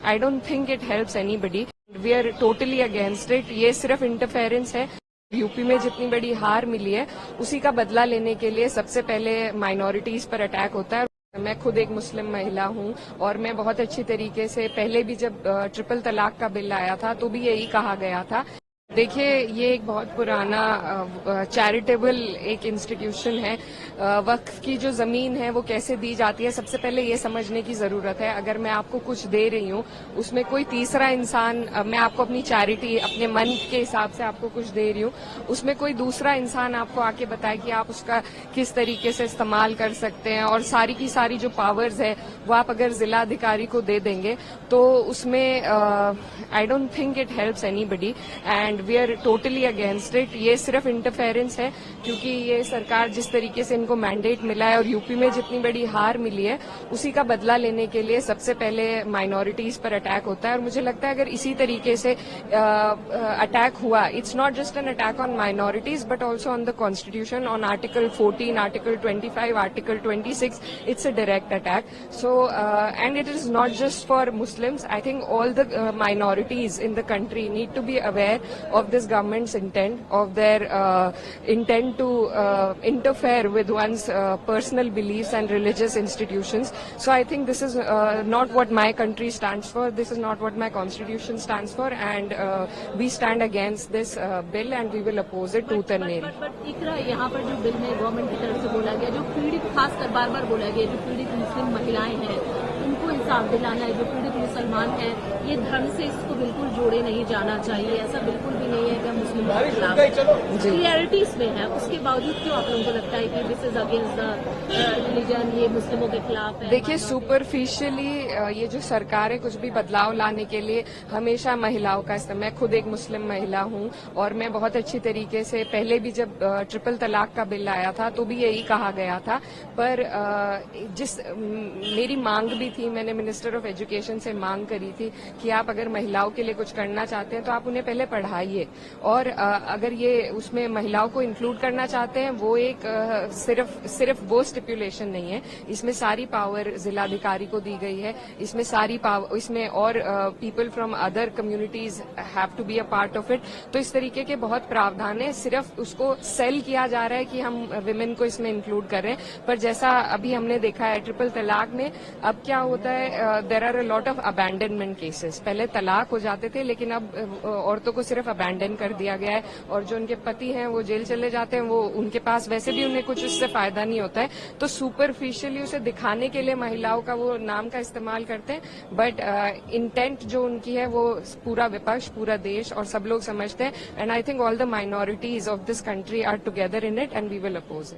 I don't think it helps anybody. We are totally against it. ये सिर्फ interference है। UP में जितनी बड़ी हार मिली है उसी का बदला लेने के लिए सबसे पहले माइनॉरिटीज पर अटैक होता है। मैं खुद एक मुस्लिम महिला हूं और मैं बहुत अच्छी तरीके से पहले भी जब ट्रिपल तलाक का बिल आया था तो भी यही कहा गया था। देखिए, ये एक बहुत पुराना चैरिटेबल एक इंस्टीट्यूशन है। वक्फ की जो जमीन है वो कैसे दी जाती है, सबसे पहले ये समझने की जरूरत है। अगर मैं आपको कुछ दे रही हूँ, उसमें कोई तीसरा इंसान, मैं आपको अपनी चैरिटी अपने मन के हिसाब से आपको कुछ दे रही हूँ, उसमें कोई दूसरा इंसान आपको आके बताए कि आप उसका किस तरीके से इस्तेमाल कर सकते हैं, और सारी की सारी जो पावर्स है वो आप अगर जिला अधिकारी को दे देंगे तो उसमें I don't think it helps anybody and we are totally against it. ये सिर्फ इंटरफेरेंस है, क्योंकि ये सरकार जिस तरीके से इनको मैंडेट मिला है और यूपी में जितनी बड़ी हार मिली है उसी का बदला लेने के लिए सबसे पहले माइनॉरिटीज पर अटैक होता है। और मुझे लगता है अगर इसी तरीके से अटैक हुआ, it's not just an attack on minorities but also on the constitution, on article 14, article 25, article 26, it's a direct attack. So and it is not just for Muslims. I think all the minorities in the country need to be aware of this government's intent, of their intent to interfere with one's personal beliefs and religious institutions. So I think this is not what my country stands for. This is not what my constitution stands for, and we stand against this bill and we will oppose it tooth and nail. But इकरा यहाँ पर जो bill में government की तरफ से बोला गया, जो पीड़ित, खासकर बार बार बोला गया, जो पीड़ित मुस्लिम महिलाएं हैं उनको इंसाफ दिलाना है, जो पीड़ित मुसलमान हैं, ये धर्म से इसको बिल्कुल जोड़े नहीं जाना चाहिए। ऐसा बिल्कुल भी नहीं है कि मुस्लिमों के खिलाफ क्लियरिटी इसमें है, उसके बावजूद क्यों आप लोगों को लगता है कि this is against the religion, ये मुस्लिमों के खिलाफ है? देखिए, सुपरफिशियली ये जो सरकार है कुछ भी बदलाव लाने के लिए हमेशा महिलाओं का इस्तेमाल, मैं खुद एक मुस्लिम महिला हूं और मैं बहुत अच्छी तरीके से पहले भी जब ट्रिपल तलाक का बिल आया था तो भी यही कहा गया था। पर मेरी मांग भी थी, मैंने मिनिस्टर ऑफ एजुकेशन से मांग करी थी कि आप अगर महिलाओं के लिए कुछ करना चाहते हैं तो आप उन्हें पहले पढ़ाइए, और अगर ये उसमें महिलाओं को इंक्लूड करना चाहते हैं, वो एक सिर्फ वो स्टिपुलेशन नहीं है, इसमें सारी पावर जिलाधिकारी को दी गई है। इसमें सारी पावर, इसमें और people from other communities have to be a part of it. तो इस तरीके के बहुत प्रावधान है, सिर्फ उसको सेल किया जा रहा है कि हम विमेन को इसमें इंक्लूड कर रहे हैं। पर जैसा अभी हमने देखा है ट्रिपल तलाक में, अब क्या होता है, there are a lot of abandonment cases. पहले तलाक हो जाते थे लेकिन अब औरतों को सिर्फ अबैंडन कर दिया गया है, और जो उनके पति हैं वो जेल चले जाते हैं, वो उनके पास वैसे भी उन्हें कुछ उससे फायदा नहीं होता है। तो सुपरफिशियली उसे दिखाने के लिए महिलाओं का वो नाम का इस्तेमाल करते हैं, बट इंटेंट जो उनकी है वो पूरा विपक्ष, पूरा देश और सब लोग समझते हैं। And I think all the minorities of this country are together in it and we will oppose it.